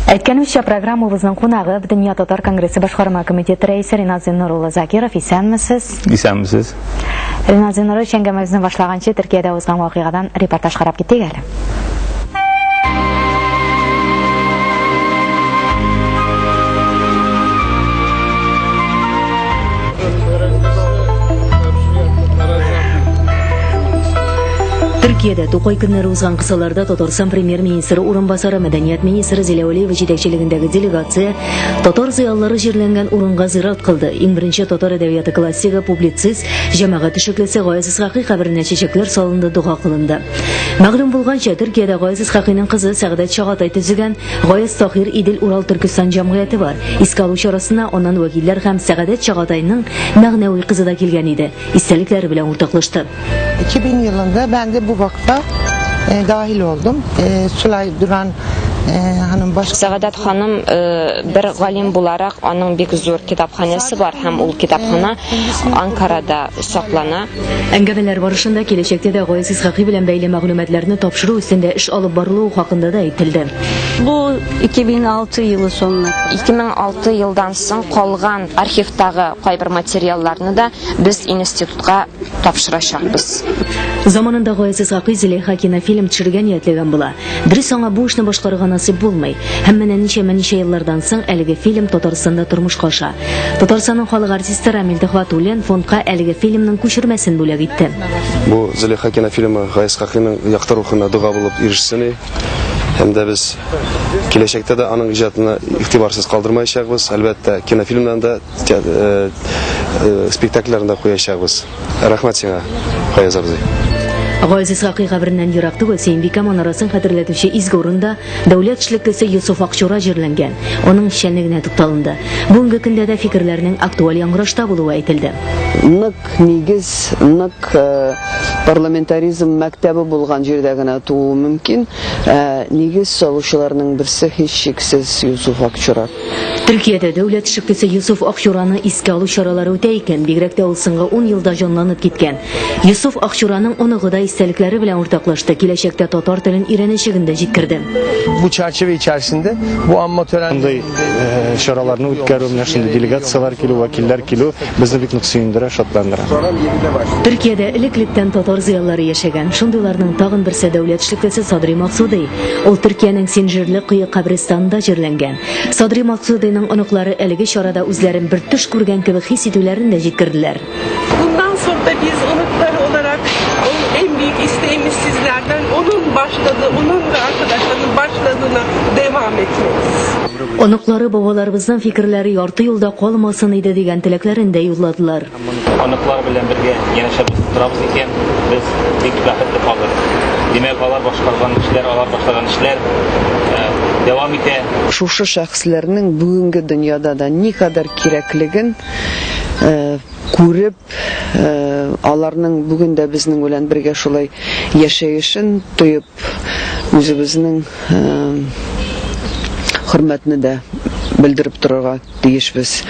Әйткәнебезчә, программабызның кунагы Дөнья татар конгрессы башкарма комитеты рәисе Ринат Зиннуруллы Закиров. Исәнмесез? Исәнмесез. Ринат Зиннуруллы әңгәмәбезне башлаганчы Төркиядә узган вакыйгадан репортаж карап киттек әле. Türkiye'de To'qay günleri uzgan kısalarda Tatarsan Premier-Ministri Urunbasarı Medeniyet Ministri Zilevaliyev жетекчилигиндеги делегация Tatar ziyalları жерленген урынга зыярат кылды. Иң беренче татар әдәбияты классигы, публицист, җәмәгать эшлеклесе Гаяз Исхакый каберенә чәчәкләр салынды, дуга кылынды. Мәгълүм булганча, Төркиядә Гаяз Исхакыйның кызы Сәгъдәт Чагатай төзегән Гаяз Тахир Идел Урал Төркстан җәмгыяте бар. Искә алу чарасына аннан вәкилләр һәм Сәгъдәт Чагатайның мәгънәви кызы да килгән иде. Истәлекләре белән уртаклашты. 2000 yılında ben de bu vakfa dahil oldum. Sulay Duran hanım Сәгъдәт ханым бер галим буларак, аның бик зур китапханәсе бар һәм ул китапхана Анкарада саклана. Әңгәмәләр барышында киләчәктә дә Гаяз Исхакый белән бәйле мәгълүматларны тапшыру өстендә эш алып барылуы хакында да әйтелде. Bu 2006 yılı sonuna. 2006 елдан соң калган архивтагы кайбер материалларны да без институтка тапшырачакбыз. Заманында Гаяз Исхакый Зилейха кинофильм төшергән ниятләгән була. Дөрес аңа бу эшне башкарырга насыйп булмый. Һәм менә ничә еллардан соң әлеге фильм Татарстанда тормышка аша. Татарстанның халык артисты Рамил Төхвәтуллин фондка әлеге фильмның күчермәсен бүләк итте. Бу Зилейха кинофильмы Гаяз Исхакыйның яктыру рухына дуга булып ирешсен. Hem de biz kelajakda da aның ijatını игътибарсыз калдырмаячакбыз. Әлбәттә, кинофильмнан да спектакльләрендә куячакбыз. Рәхмәт сиңа, Гаяз абзый. Гаяз Исхакый кабереннән ерак түгел Сөембикә манарасын хәтерләтүче изге урында дәүләт эшлеклесе Юсуф Акчура җирләнгән. Аның эшчәнлегенә тукталынды. Бүгенге көндә дә фикерләрнең актуаль яңгырашта булуы әйтелде. Нык нигез, нык парламентаризм мәктәбе булган җирдә генә туу мөмкин. Нигез салучыларның берсе һич шиксез Юсуф Акчура. Төркиядә дәүләт эшлеклесе Юсуф Акчураны искә алу чаралары үтә икән, бигрәк тә ул соңгы 10 елда җанланып киткән. Юсуф Акчураның оныгыда истәлекләре белән уртаклашты, киләчәктә татар телен өйрәнәчәген дә җиткерде. Bu çerçeve içerisinde bu anma törenleri şaralarını ütkәрү менә шундый делегациялар килү, вәкилләр килү безне бик нык сөендерә, шатландыра. Төркиядә элеклектән татар зыяллары яшәгән. Шундыйларның тагын берсе дәүләт эшлеклесе Садри Максуди. Ул Төркиянең Синҗирле кые кабристанында җирләнгән. Садри Максудиның оныклары әлеге чарада үзләрен бер төш күргән кебек хис итүләрен дә җиткерделәр. Bundan sonra biz onukları olarak en büyük isteğimiz sizlerden onun başladığı, onun ve arkadaşlarının başladığına devam etmeniz. Оныклары бабаларыбызның фикерләре ярты юлда калмасын иде дигән теләкләрен дә юлладылар. Оныклар белән бергә янәшәп торабыз икән, без бик бәхетле калдык. Димәк, алар башкарган эшләр, алар башлаган эшләр дәвам итә. Шушы шәхесләрнең бүгенге дөньяда да никадәр кирәклеген күреп, аларның бүген дә безнең белән бергә шулай яшәешен тоеп, үзебезнең хөрмәтне дә белдереп торырга тиешбез.